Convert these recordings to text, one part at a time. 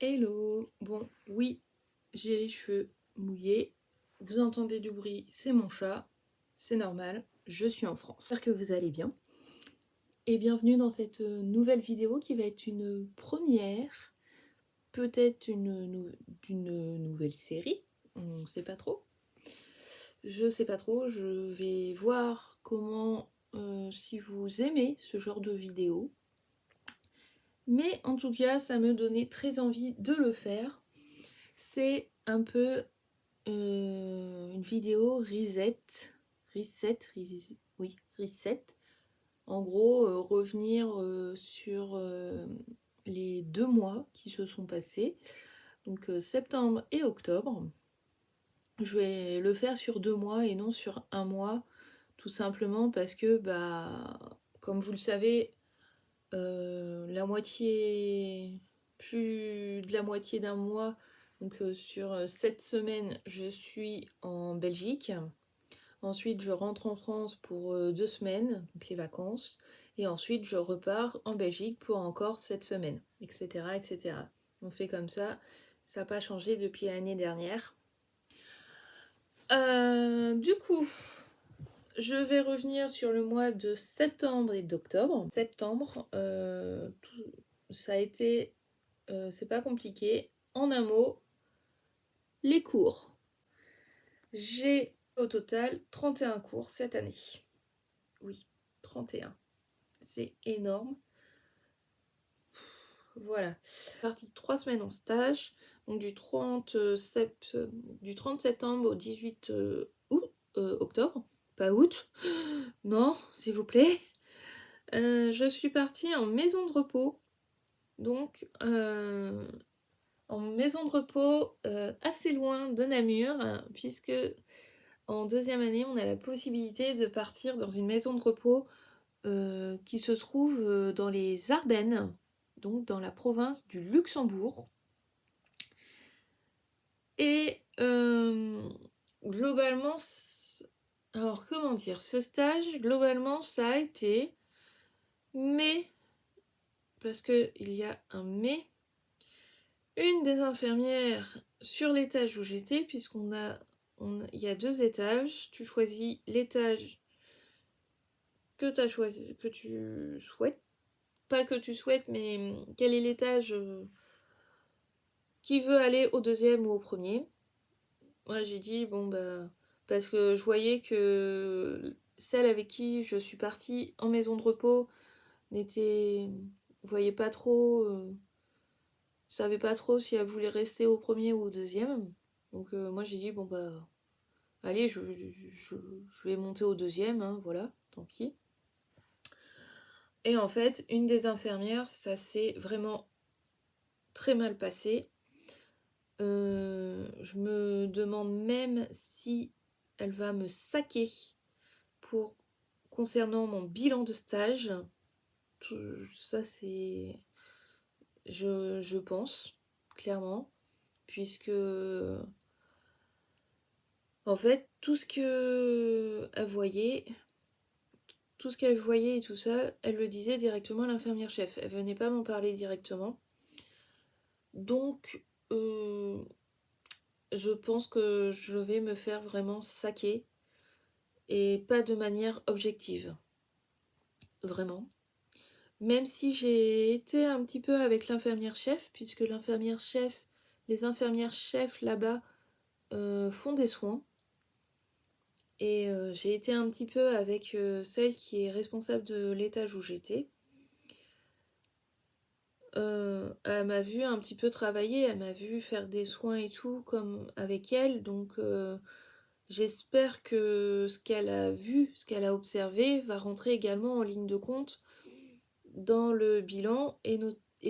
Hello. Bon, oui, j'ai les cheveux mouillés. Vous entendez du bruit, c'est mon chat. C'est normal, je suis en France. J'espère que vous allez bien. Et bienvenue dans cette nouvelle vidéo qui va être une première, peut-être d'une nouvelle série. On ne sait pas trop. Je sais pas trop, je vais voir comment, si vous aimez ce genre de vidéo. Mais en tout cas, ça me donnait très envie de le faire. C'est un peu une vidéo reset. En gros, revenir sur les 2 mois qui se sont passés, donc septembre et octobre. Je vais le faire sur 2 mois et non sur un mois, tout simplement parce que, comme vous le savez, la moitié, plus de la moitié d'un mois, donc sur 7 semaines, je suis en Belgique. Ensuite, je rentre en France pour 2 semaines, donc les vacances. Et ensuite, je repars en Belgique pour encore 7 semaines, etc., etc. On fait comme ça n'a pas changé depuis l'année dernière. Du coup, je vais revenir sur le mois de septembre et d'octobre. Septembre, ça a été, c'est pas compliqué. En un mot, les cours. J'ai au total 31 cours cette année. Oui, 31. C'est énorme. Voilà. Partie de 3 semaines en stage. Donc du 30 septembre au 18 octobre. Pas août. Non, s'il vous plaît. Je suis partie en maison de repos. Donc en maison de repos assez loin de Namur, hein, puisque en deuxième année, on a la possibilité de partir dans une maison de repos qui se trouve dans les Ardennes, donc dans la province du Luxembourg. Et globalement, alors comment dire, ce stage, globalement, ça a été, mais, parce qu'il y a un mais, une des infirmières sur l'étage où j'étais, il y a 2 étages, tu choisis l'étage que tu souhaites, pas que tu souhaites, mais quel est l'étage qui veut aller au deuxième ou au premier. Moi j'ai dit parce que je voyais que celle avec qui je suis partie en maison de repos voyait pas trop, savait pas trop si elle voulait rester au premier ou au deuxième. Donc moi j'ai dit allez, je vais monter au deuxième, hein, voilà, tant pis. Et en fait, une des infirmières, ça s'est vraiment très mal passé. Je me demande même si elle va me saquer concernant mon bilan de stage. Tout ça, c'est... Je pense, clairement, puisque... En fait, tout ce qu'elle voyait et tout ça, elle le disait directement à l'infirmière chef. Elle venait pas m'en parler directement. Donc, je pense que je vais me faire vraiment saquer et pas de manière objective. Vraiment. Même si j'ai été un petit peu avec l'infirmière chef, puisque les infirmières chefs là-bas font des soins. Et j'ai été un petit peu avec celle qui est responsable de l'étage où j'étais. Elle m'a vu un petit peu travailler, elle m'a vu faire des soins et tout comme avec elle, donc j'espère que ce qu'elle a vu, ce qu'elle a observé va rentrer également en ligne de compte dans le bilan et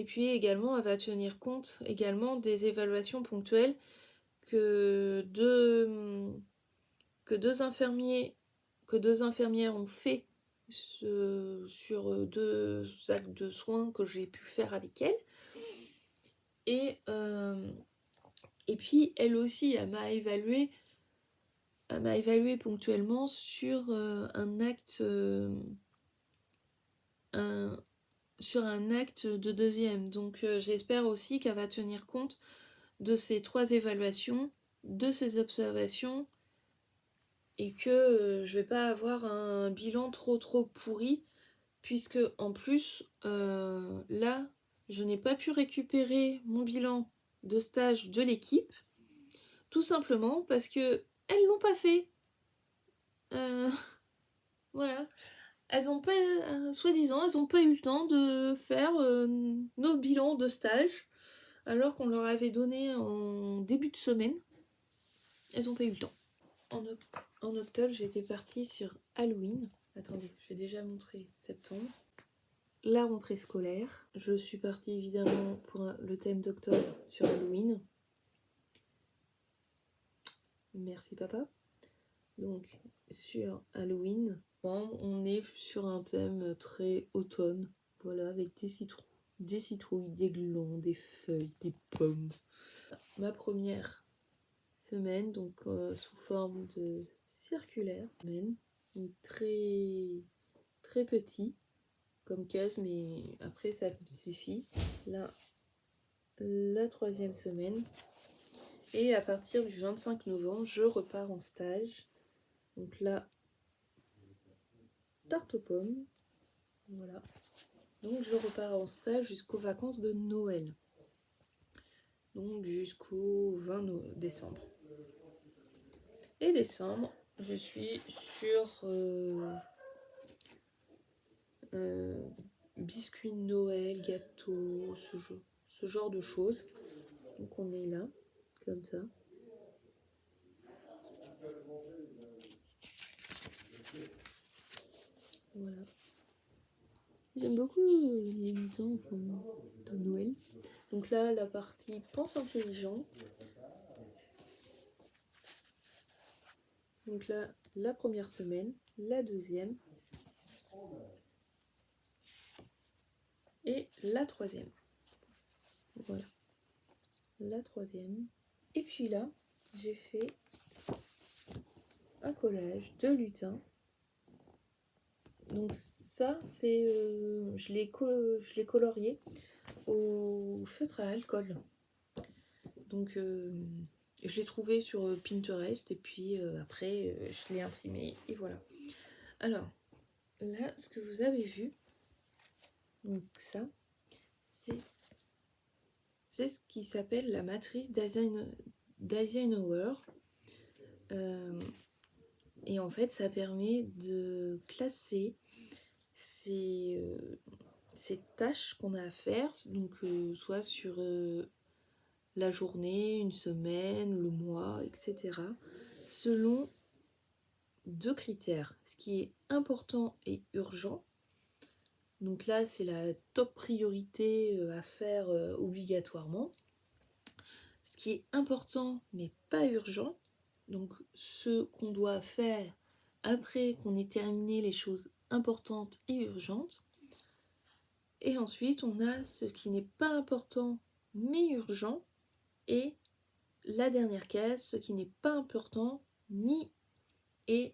puis également elle va tenir compte également des évaluations ponctuelles que deux infirmières ont fait sur 2 actes de soins que j'ai pu faire avec elle. Et puis elle aussi, elle m'a évalué ponctuellement sur un acte, sur un acte de deuxième. Donc j'espère aussi qu'elle va tenir compte de ces 3 évaluations, de ces observations, et que je vais pas avoir un bilan trop pourri, puisque en plus, là, je n'ai pas pu récupérer mon bilan de stage de l'équipe, tout simplement parce que elles l'ont pas fait. Voilà. Elles ont pas, soi-disant, elles ont pas eu le temps de faire nos bilans de stage, alors qu'on leur avait donné en début de semaine. Elles ont pas eu le temps. En octobre, j'étais partie sur Halloween. Attendez, je vais déjà montrer septembre. La rentrée scolaire. Je suis partie évidemment pour le thème d'octobre sur Halloween. Merci papa. Donc sur Halloween, on est sur un thème très automne. Voilà, avec des citrouilles, des glands, des feuilles, des pommes. Ma première semaine, donc sous forme de circulaire, donc très petit comme case, mais après ça me suffit. Là, la 3e semaine, et à partir du 25 novembre, je repars en stage. Donc là, tarte aux pommes, voilà. Donc je repars en stage jusqu'aux vacances de Noël. Donc jusqu'au 20 décembre. Et décembre, je suis sur biscuits de Noël, gâteaux, ce genre de choses. Donc on est là, comme ça. Voilà. J'aime beaucoup les lutins de Noël. Donc là, la partie pense intelligent. Donc là, la première semaine, la 2e et la 3e. Voilà. La 3e. Et puis là, j'ai fait un collage de lutins. Donc ça, c'est je l'ai colorié au feutre à alcool. Donc je l'ai trouvé sur Pinterest et puis après je l'ai imprimé et voilà. Alors là, ce que vous avez vu, donc ça, c'est ce qui s'appelle la matrice d'Eisenhower. Et en fait, ça permet de classer ces tâches qu'on a à faire, donc soit sur la journée, une semaine, le mois, etc., selon 2 critères. Ce qui est important et urgent. Donc là, c'est la top priorité à faire obligatoirement. Ce qui est important mais pas urgent. Donc ce qu'on doit faire après qu'on ait terminé les choses importantes et urgentes. Et ensuite, on a ce qui n'est pas important mais urgent. Et la dernière case, ce qui n'est pas important et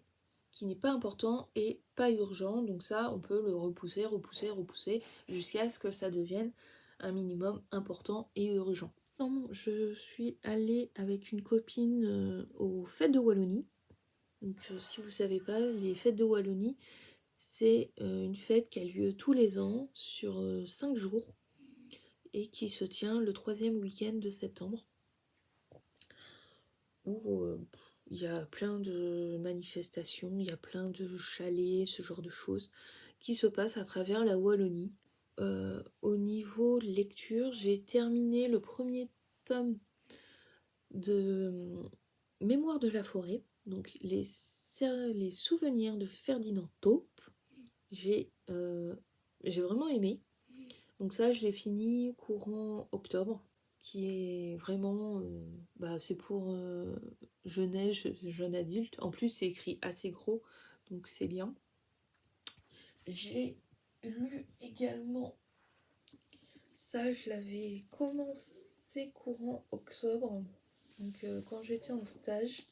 qui n'est pas important et pas urgent. Donc ça, on peut le repousser jusqu'à ce que ça devienne un minimum important et urgent. Non, je suis allée avec une copine aux fêtes de Wallonie. Donc si vous ne savez pas, les fêtes de Wallonie, c'est une fête qui a lieu tous les ans sur 5 jours et qui se tient le 3e week-end de septembre. Où il y a plein de manifestations, il y a plein de chalets, ce genre de choses qui se passent à travers la Wallonie. Au niveau lecture, j'ai terminé le premier tome de Mémoire de la forêt, donc les souvenirs de Ferdinand Taupe. J'ai vraiment aimé. Donc ça, je l'ai fini courant octobre, qui est vraiment... c'est pour jeunesse, jeune adulte. En plus, c'est écrit assez gros, donc c'est bien. J'ai lu également... Ça, je l'avais commencé courant octobre, donc quand j'étais en stage,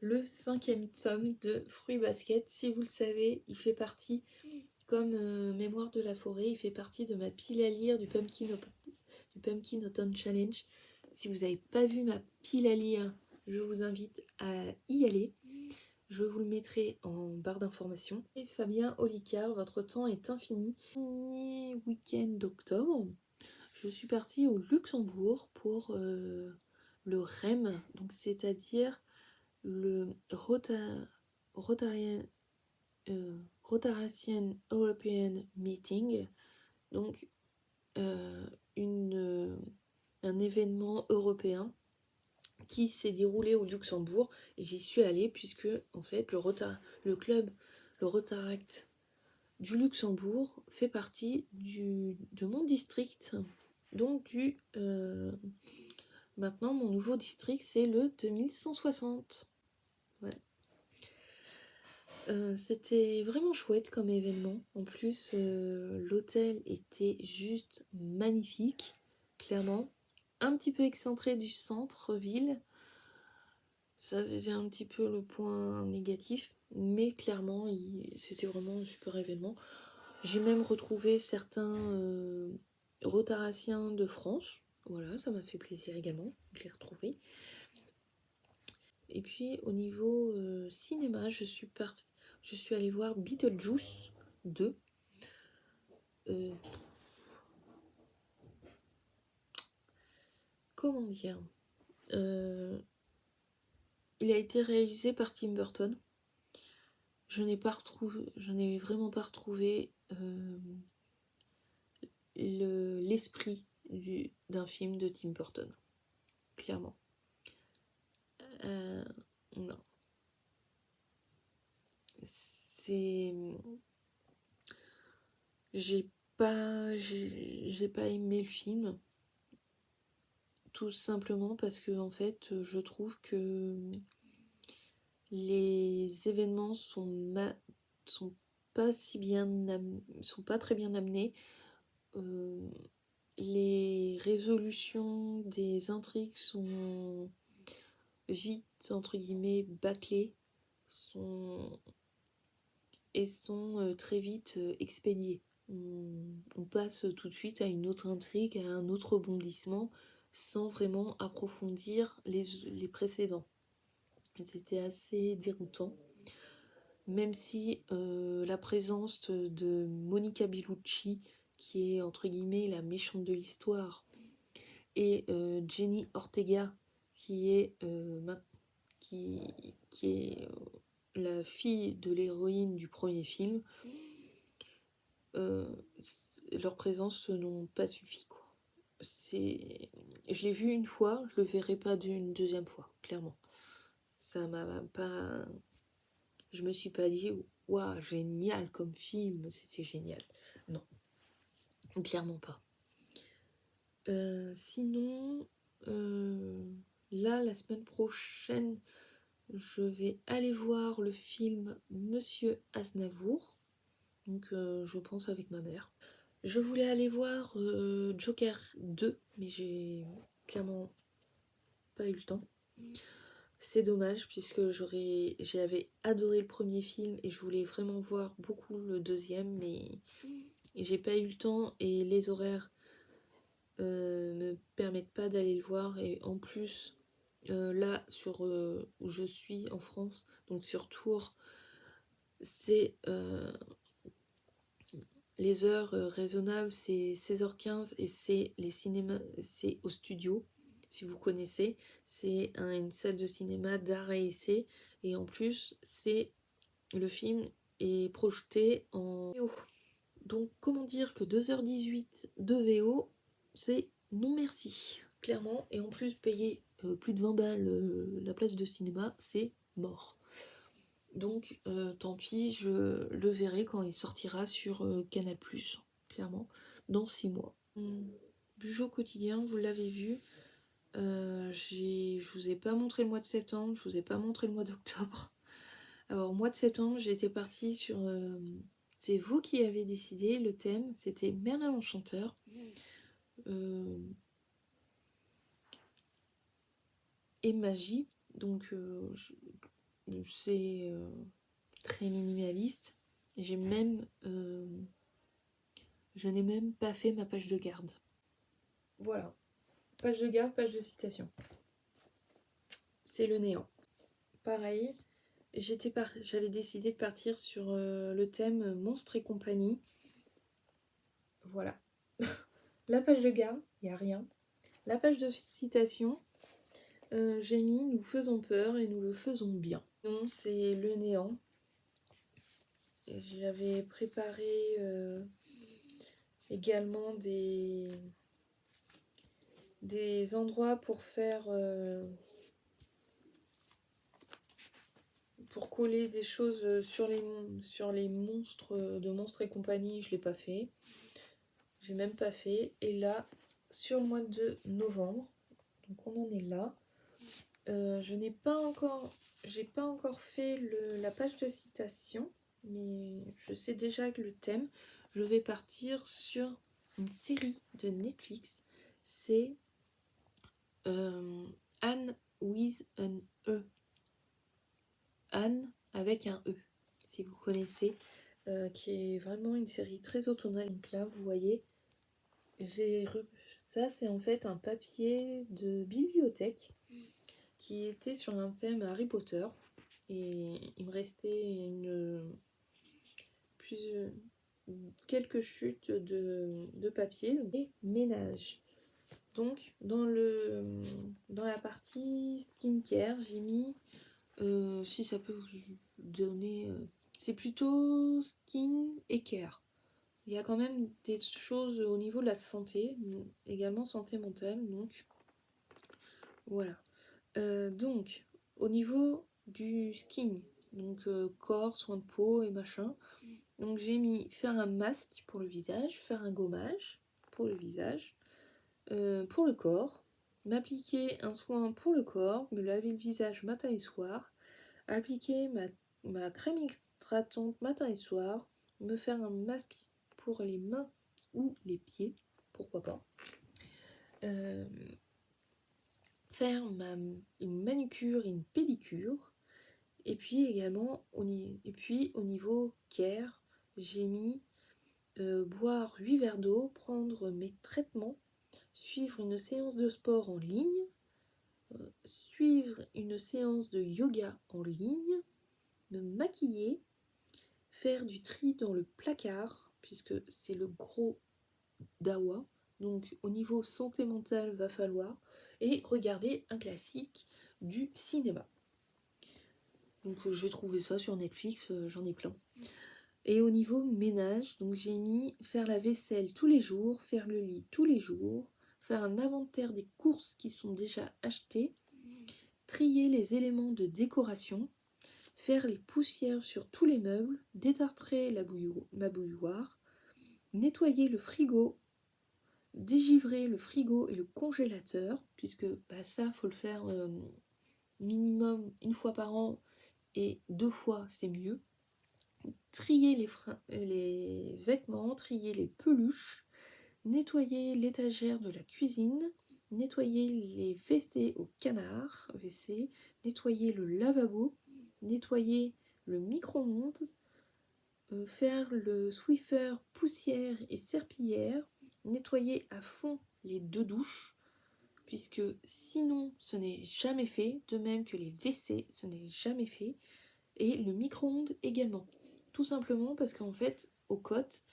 le 5e tome de Fruits Basket. Si vous le savez, il fait partie comme Mémoire de la forêt, il fait partie de ma pile à lire du Pumpkin Autumn Challenge. Si vous n'avez pas vu ma pile à lire, je vous invite à y aller. Je vous le mettrai en barre d'informations. Et Fabien Olicard, votre temps est infini. Premier week-end d'octobre, je suis partie au Luxembourg pour le REM, donc c'est-à-dire le Rotarian European Meeting, donc un événement européen qui s'est déroulé au Luxembourg. J'y suis allée puisque en fait le club, le Rotaract du Luxembourg fait partie de mon district, donc maintenant mon nouveau district c'est le 2160. Voilà. C'était vraiment chouette comme événement. En plus, l'hôtel était juste magnifique, clairement. Un petit peu excentré du centre-ville. Ça, c'était un petit peu le point négatif. Mais clairement, c'était vraiment un super événement. J'ai même retrouvé certains Rotaraciens de France. Voilà, ça m'a fait plaisir également de les retrouver. Et puis, au niveau cinéma, je suis allée voir Beetlejuice 2. Comment dire, il a été réalisé par Tim Burton. Je n'ai vraiment pas retrouvé l'esprit d'un film de Tim Burton. Clairement. Non. J'ai pas aimé le film. Tout simplement parce que en fait je trouve que les événements sont pas très bien amenés. Les résolutions des intrigues sont vite entre guillemets bâclées et sont très vite expédiées. On passe tout de suite à une autre intrigue, à un autre rebondissement, sans vraiment approfondir les précédents. C'était assez déroutant. Même si la présence de Monica Bellucci, qui est entre guillemets la méchante de l'histoire, et Jenny Ortega, qui est la fille de l'héroïne du premier film, leur présence n'ont pas suffi, quoi. Je l'ai vu une fois, je le verrai pas d'une deuxième fois, clairement. Ça m'a pas... Je me suis pas dit, waouh, génial comme film, c'était génial. Non, clairement pas. Sinon, là, la semaine prochaine, je vais aller voir le film Monsieur Aznavour. Donc, je pense avec ma mère. Je voulais aller voir Joker 2, mais j'ai clairement pas eu le temps. C'est dommage puisque j'avais adoré le premier film et je voulais vraiment voir beaucoup le deuxième, mais j'ai pas eu le temps et les horaires me permettent pas d'aller le voir. Et en plus, là où je suis en France, donc sur Tours, c'est les heures raisonnables, c'est 16h15 et c'est les cinémas, c'est au studio. Si vous connaissez, c'est une salle de cinéma d'art et essai. Et en plus, le film est projeté en VO. Donc, comment dire que 2h18 de VO, c'est non merci, clairement. Et en plus, payer plus de 20 balles la place de cinéma, c'est mort. Donc, tant pis, je le verrai quand il sortira sur Canal+, clairement, dans 6 mois. Bugeot quotidien, vous l'avez vu. Je vous ai pas montré le mois de septembre, je vous ai pas montré le mois d'octobre. Alors, au mois de septembre, j'étais partie sur... c'est vous qui avez décidé, le thème, c'était Merlin l'Enchanteur. Et magie, donc c'est très minimaliste. J'ai même... je n'ai même pas fait ma page de garde. Voilà. Page de garde, page de citation. C'est le néant. Pareil, j'avais décidé de partir sur le thème Monstres et compagnie. Voilà. La page de garde, il n'y a rien. La page de citation, j'ai mis « Nous faisons peur et nous le faisons bien ». Non, c'est le néant. J'avais préparé également des endroits pour faire... pour coller des choses sur les monstres de Monstres et compagnie. Je ne l'ai pas fait. J'ai même pas fait. Et là, sur le mois de novembre, donc on en est là. J'ai pas encore fait la page de citation, mais je sais déjà que le thème, je vais partir sur une série de Netflix. C'est Anne with an E. Anne avec un E, si vous connaissez, qui est vraiment une série très automnale. Donc là, vous voyez, ça c'est en fait un papier de bibliothèque qui était sur un thème Harry Potter. Et il me restait quelques chutes de papier et ménage. Donc dans la partie skincare, j'ai mis, si ça peut vous donner, c'est plutôt skin et care. Il y a quand même des choses au niveau de la santé, également santé mentale, donc voilà. Donc au niveau du skin, donc corps, soins de peau et machin, donc j'ai mis faire un masque pour le visage, faire un gommage pour le visage, pour le corps, m'appliquer un soin pour le corps, me laver le visage matin et soir, appliquer ma crème hydratante matin et soir, me faire un masque pour les mains ou les pieds, pourquoi pas, faire une manucure et une pédicure, et puis également au niveau care, j'ai mis boire 8 verres d'eau, prendre mes traitements, suivre une séance de sport en ligne, suivre une séance de yoga en ligne, me maquiller, faire du tri dans le placard, puisque c'est le gros dawa, donc au niveau santé mentale va falloir, et regarder un classique du cinéma. Donc j'ai trouvé ça sur Netflix, j'en ai plein. Et au niveau ménage, donc j'ai mis faire la vaisselle tous les jours, faire le lit tous les jours, faire un inventaire des courses qui sont déjà achetées, trier les éléments de décoration, faire les poussières sur tous les meubles, détartrer ma bouilloire, nettoyer le frigo, dégivrer le frigo et le congélateur, puisque ça, faut le faire minimum une fois par an et 2 fois, c'est mieux. Trier les vêtements, trier les peluches, nettoyer l'étagère de la cuisine, nettoyer les WC au canard, nettoyer le lavabo, nettoyer le micro-ondes, faire le Swiffer poussière et serpillière, nettoyer à fond les 2 douches, puisque sinon ce n'est jamais fait, de même que les WC, ce n'est jamais fait, et le micro-ondes également. Tout simplement parce qu'en fait, aux côtes,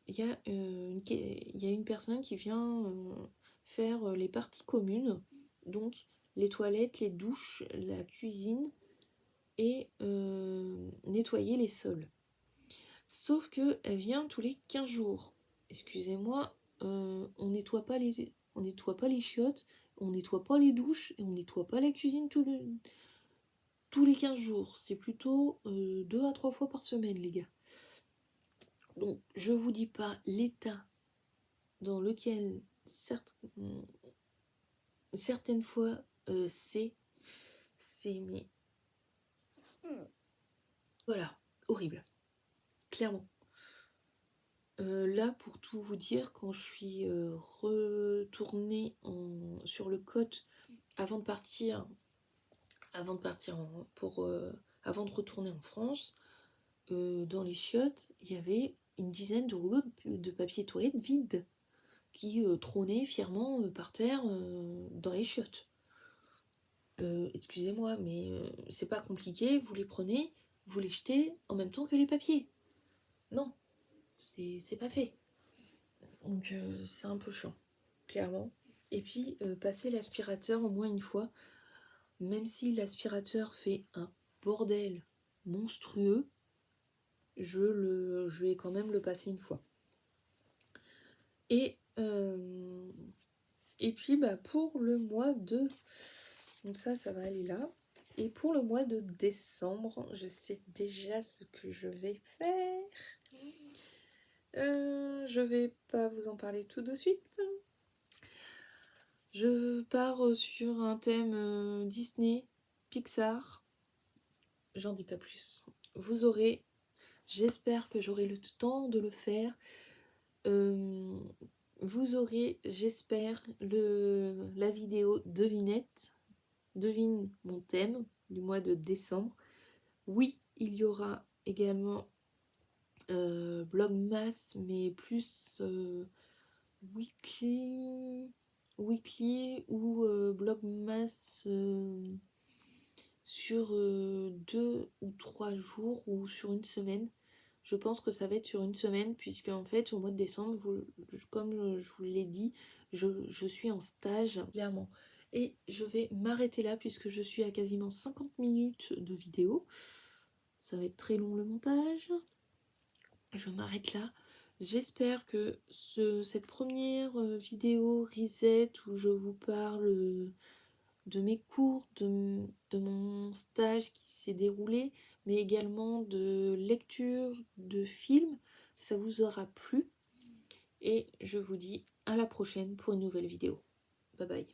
il y a une personne qui vient faire les parties communes, donc les toilettes, les douches, la cuisine et nettoyer les sols. Sauf qu'elle vient tous les 15 jours. Excusez-moi, on nettoie pas les chiottes, on nettoie pas les douches et on nettoie pas la cuisine tous les 15 jours. C'est plutôt 2 à 3 fois par semaine, les gars. Donc, je vous dis pas l'état dans lequel certaines fois c'est mais voilà, horrible, clairement. Là, pour tout vous dire, quand je suis retournée sur le côte avant de partir avant de retourner en France, dans les chiottes, il y avait une dizaine de rouleaux de papier toilette vides qui trônaient fièrement par terre dans les chiottes. Excusez-moi, mais c'est pas compliqué, vous les prenez, vous les jetez en même temps que les papiers. Non, c'est pas fait. Donc c'est un peu chiant, clairement. Et puis passer l'aspirateur au moins une fois, même si l'aspirateur fait un bordel monstrueux, je vais quand même le passer une fois. Et puis pour le mois de... Donc ça va aller là. Et pour le mois de décembre, je sais déjà ce que je vais faire. Je vais pas vous en parler tout de suite. Je pars sur un thème Disney, Pixar. J'en dis pas plus. Vous aurez... J'espère que j'aurai le temps de le faire. Vous aurez, j'espère, la vidéo devinette. Devine mon thème du mois de décembre. Oui, il y aura également Blogmas, mais plus weekly ou Blogmas sur 2 ou 3 jours ou sur une semaine. Je pense que ça va être sur une semaine, puisque en fait au mois de décembre, comme je vous l'ai dit, je suis en stage, clairement. Et je vais m'arrêter là, puisque je suis à quasiment 50 minutes de vidéo. Ça va être très long le montage. Je m'arrête là. J'espère que cette première vidéo reset où je vous parle de mes cours, de mon stage qui s'est déroulé, mais également de lecture de films, ça vous aura plu. Et je vous dis à la prochaine pour une nouvelle vidéo. Bye bye.